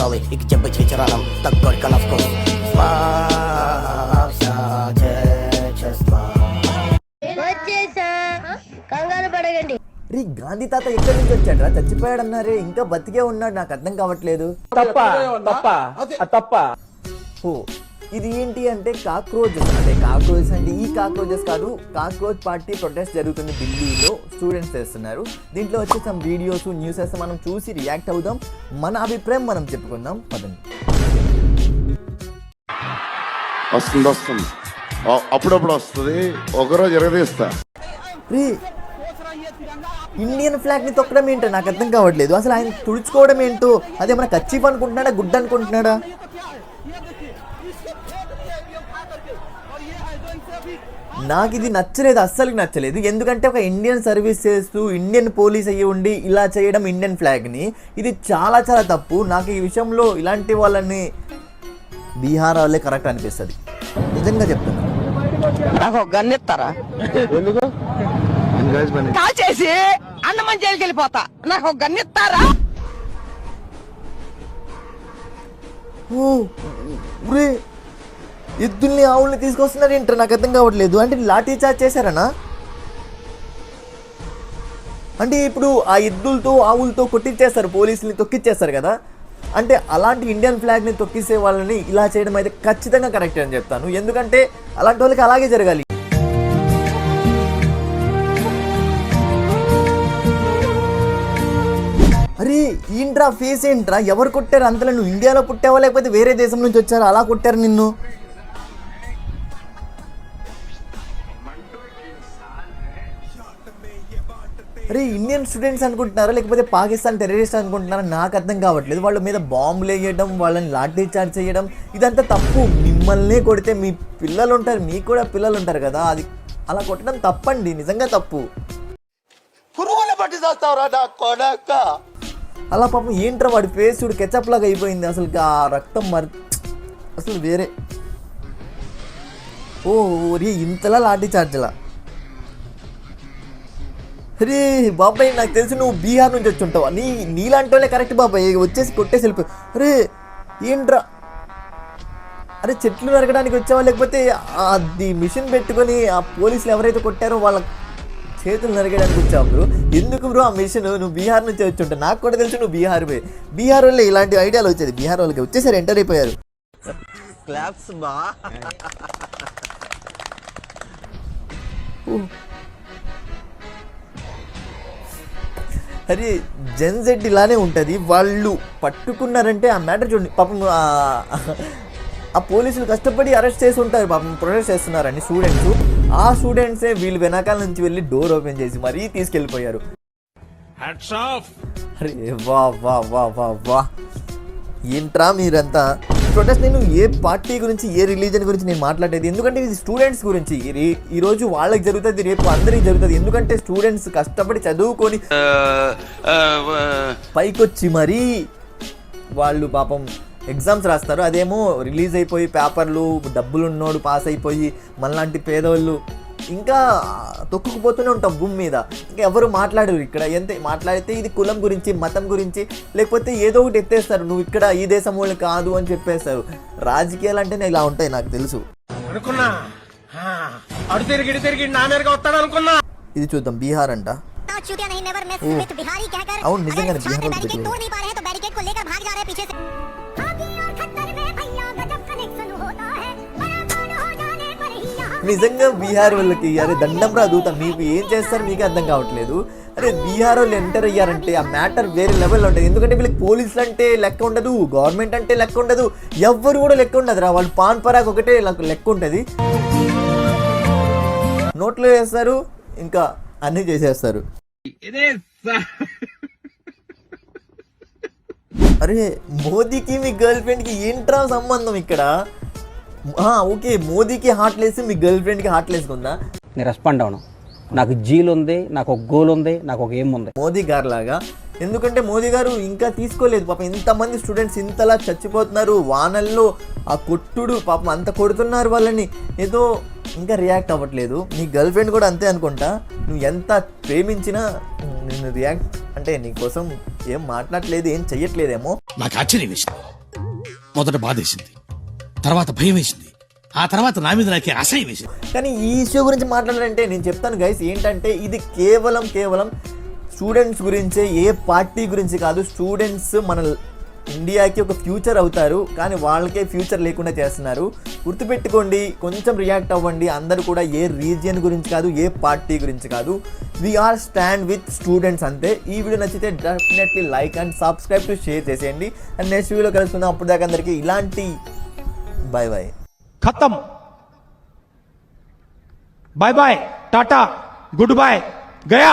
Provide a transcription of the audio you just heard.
Charlie, ik heb het hier aan hem, tak kort kan afkomen. కంగారు పడకండి. రీ గాంధీ తాత ఎక్కడి నుంచి వచ్చాడ్రా? చచ్చిపోయాడన్నారే, ఇంకా బతికే ఉన్నాడు. నాకు అర్థం కావట్లేదు. తప్ప ఓ ఇది ఏంటి అంటే కాక్రోచెస్. అంటే కాక్రోచెస్ అంటే ఈ కాక్రోచెస్ కాదు, కాక్రోచ్ పార్టీ ప్రొటెస్ట్ జరుగుతుంది ఢిల్లీలో. స్టూడెంట్స్ చేస్తున్నారు. దీంట్లో వచ్చే సమ్ వీడియోస్ న్యూసెస్ మనం చూసి రియాక్ట్ అవుదాం. మన అభిప్రాయం మనం చెప్పుకుందాం. పదండి. వస్తుంది అప్పుడప్పుడు వస్తుంది, ఒకరోజు ఎరగదీస్తా. రీ ఇండియన్ ఫ్లాగ్ ని తొక్కడం ఏంటో నాకు అర్థం కావట్లేదు. అసలు ఆయన తుడుచుకోవడం ఏంటో, అదేమన్నా కచ్చిఫ్ అనుకుంటున్నాడా, గుడ్డ అనుకుంటున్నాడా? నాకు ఇది నచ్చలేదు, అస్సలు నచ్చలేదు. ఎందుకంటే ఒక ఇండియన్ సర్వీస్ చేస్తూ ఇండియన్ పోలీస్ అయ్యి ఉండి ఇలా చేయడం ఇండియన్ ఫ్లాగ్ని, ఇది చాలా చాలా తప్పు. నాకు ఈ విషయంలో ఇలాంటి వాళ్ళని బీహార్ వాళ్ళే కరెక్ట్ అనిపిస్తుంది, నిజంగా చెప్తున్నా. నాకు గన్ ఇస్తారా? ఎందుకు కాల్ చేసి అన్నమని జైలుకి వెళ్ళిపోతా. నాకు గన్ ఇస్తారా? ఎద్దుల్ని ఆవుల్ని తీసుకొస్తున్నారు ఏంటారు? నాకు అర్థం కావట్లేదు. అంటే లాఠీ చార్జ్ చేశారనా? అంటే ఇప్పుడు ఆ ఎద్దులతో ఆవులతో కొట్టించేస్తారు, పోలీసుని తొక్కిచ్చేస్తారు కదా. అంటే అలాంటి ఇండియన్ ఫ్లాగ్ని తొక్కిసే వాళ్ళని ఇలా చేయడం అయితే ఖచ్చితంగా కరెక్ట్ అని చెప్తాను. ఎందుకంటే అలాంటి వాళ్ళకి అలాగే జరగాలి. అరే ఏంట్రా ఫేస్ ఏంట్రా? ఎవరు కొట్టారు అంతలో? నువ్వు ఇండియాలో పుట్టావా లేకపోతే వేరే దేశం నుంచి వచ్చారా అలా కొట్టారు నిన్ను? అరే ఇండియన్ స్టూడెంట్స్ అనుకుంటున్నారా లేకపోతే పాకిస్తాన్ టెర్రరిస్ట్ అనుకుంటున్నారా? నాకు అర్థం కావట్లేదు. వాళ్ళ మీద బాంబులు వేయడం, వాళ్ళని లాఠీ చార్జ్ చేయడం ఇదంతా తప్పు. మిమ్మల్ని కొడితే మీ పిల్లలు ఉంటారు, మీకు కూడా పిల్లలు ఉంటారు కదా, అది అలా కొట్టడం తప్పండి, నిజంగా తప్పు. అలా పాపం ఏంట్రా వాడి ఫేస్ చూడు, కెచప్ లాగా అయిపోయింది. అసలు ఆ రక్తం అసలు వేరే. ఓ రీ ఇంతలా లాఠీ చార్జ్లా? అరే బాబాయ్ నాకు తెలిసి నువ్వు బీహార్ నుంచి వచ్చి ఉంటావా? నీలాంటి వాళ్ళే కరెక్ట్ బాబాయ్, వచ్చేసి కొట్టేసి వెళ్ళిపోయి. అరే ఏంట్రా? అరే చెట్లు నరకడానికి వచ్చావా లేకపోతే అది మిషన్ పెట్టుకొని ఆ పోలీసులు ఎవరైతే కొట్టారో వాళ్ళ చేతులు నరకడానికి వచ్చావు బ్రో? ఎందుకు బ్రో ఆ మిషన్? నువ్వు బీహార్ నుంచి వచ్చి ఉంటావు, నాకు కూడా తెలుసు నువ్వు బీహార్ వాళ్ళే ఇలాంటి ఐడియాలు వచ్చేది. బీహార్ వాళ్ళకి వచ్చేసారు, ఎంటర్ అయిపోయారు. క్లాప్స్ బా. అరే జెన్జెడ్ ఇలానే ఉంటుంది. వాళ్ళు పట్టుకున్నారంటే ఆ మ్యాటర్ చూడండి. పాపం ఆ పోలీసులు కష్టపడి అరెస్ట్ చేసి ఉంటారు, పాపం ప్రొటెస్ట్ చేస్తున్నారని స్టూడెంట్స్. ఆ స్టూడెంట్సే వీళ్ళు వెనకాల నుంచి వెళ్ళి డోర్ ఓపెన్ చేసి మరీ తీసుకెళ్ళిపోయారు. అరే వా వా వా వా వా ఏంట్రా మీరంతా ప్రొటెస్ట్? నేను ఏ పార్టీ గురించి, ఏ రిలీజన్ గురించి నేను మాట్లాడేది, ఎందుకంటే ఇది స్టూడెంట్స్ గురించి. ఈరోజు వాళ్ళకి జరుగుతుంది, రేపు అందరికి జరుగుతుంది. ఎందుకంటే స్టూడెంట్స్ కష్టపడి చదువుకొని పైకొచ్చి మరీ వాళ్ళు పాపం ఎగ్జామ్స్ రాస్తారు. అదేమో రిలీజ్ అయిపోయి పేపర్లు డబ్బులు ఉన్నోడు పాస్ అయిపోయి మనలాంటి పేదవాళ్ళు ఇంకా తొక్కుకుపోతూనే ఉంటాం భూమి మీద. ఇంకా ఎవరు మాట్లాడరు ఇక్కడ. ఎంత మాట్లాడితే ఇది కులం గురించి, మతం గురించి, లేకపోతే ఏదో ఒకటి ఎత్తేస్తారు. నువ్వు ఇక్కడ ఈ దేశం వాళ్ళు కాదు అని చెప్పేస్తారు. రాజకీయాలు అంటేనే ఇలా ఉంటాయి, నాకు తెలుసు. ఇది చూద్దాం. బీహార్ అంట. అవును నిజంగానే బీహార్. నిజంగా బీహార్ వాళ్ళకి అరే దండం రా దూత, మీకు ఏం చేస్తారు మీకే అర్థం కావట్లేదు. అరే బీహార్ వాళ్ళు ఎంటర్ అయ్యారంటే ఆ మ్యాటర్ వేరే లెవెల్లో ఉంటుంది. ఎందుకంటే వీళ్ళకి పోలీసులు అంటే లెక్క ఉండదు, గవర్నమెంట్ అంటే లెక్క ఉండదు, ఎవ్వరు కూడా లెక్క ఉండదు రా. వాళ్ళు పాన్ పరాగ్ ఒకటే లెక్క ఉంటుంది. నోట్లో వేస్తారు, ఇంకా అన్నీ చేసేస్తారు. అరే మోదీకి మీ గర్ల్ ఫ్రెండ్కి ఏంట్రా సంబంధం ఇక్కడ? ఓకే మోదీకి హార్ట్లెస్, మీ గర్ల్ ఫ్రెండ్కి హార్ట్లెస్ ఉందా? నేను రెస్పాండ్ అవును. నాకు జీల్ ఉంది, నాకు ఒక గోల్ ఉంది, నాకు ఒక ఏం ఉంది మోదీ గారు లాగా. ఎందుకంటే మోదీ గారు ఇంకా తీసుకోలేదు. పాపం ఇంతమంది స్టూడెంట్స్ ఇంతలా చచ్చిపోతున్నారు వానల్లో, ఆ కొట్టుడు పాపం అంత కొడుతున్నారు వాళ్ళని, ఏదో ఇంకా రియాక్ట్ అవ్వట్లేదు. నీ గర్ల్ ఫ్రెండ్ కూడా అంతే అనుకుంటా. నువ్వు ఎంత ప్రేమించినా నేను రియాక్ట్ అంటే నీకోసం ఏం మాట్లాడట్లేదు, ఏం చెయ్యట్లేదేమో. నాకు ఆశ్చర్యం. మొదట బాధేసింది, తర్వాత భయం వేసింది, ఆ తర్వాత నా మీద నాకే అసహ్యం వేసింది. కానీ ఈ ఇష్యూ గురించి మాట్లాడాలంటే నేను చెప్తాను గైస్, ఏంటంటే ఇది కేవలం స్టూడెంట్స్ గురించే, ఏ పార్టీ గురించి కాదు. స్టూడెంట్స్ మన ఇండియాకి ఒక ఫ్యూచర్ అవుతారు, కానీ వాళ్ళకే ఫ్యూచర్ లేకుండా చేస్తున్నారు. గుర్తుపెట్టుకోండి, కొంచెం రియాక్ట్ అవ్వండి. అందరూ కూడా ఏ రీజియన్ గురించి కాదు, ఏ పార్టీ గురించి కాదు. వీఆర్ స్టాండ్ విత్ స్టూడెంట్స్ అంతే. ఈ వీడియో నచ్చితే definitely like and subscribe to share చేసేయండి. అండ్ నెక్స్ట్ వీడియో కలుసుకుందాం. అప్పుడు దాకా అందరికీ ఇలాంటి బాయ్ బాయ్. खत्म, bye bye, ta-ta, goodbye, गया.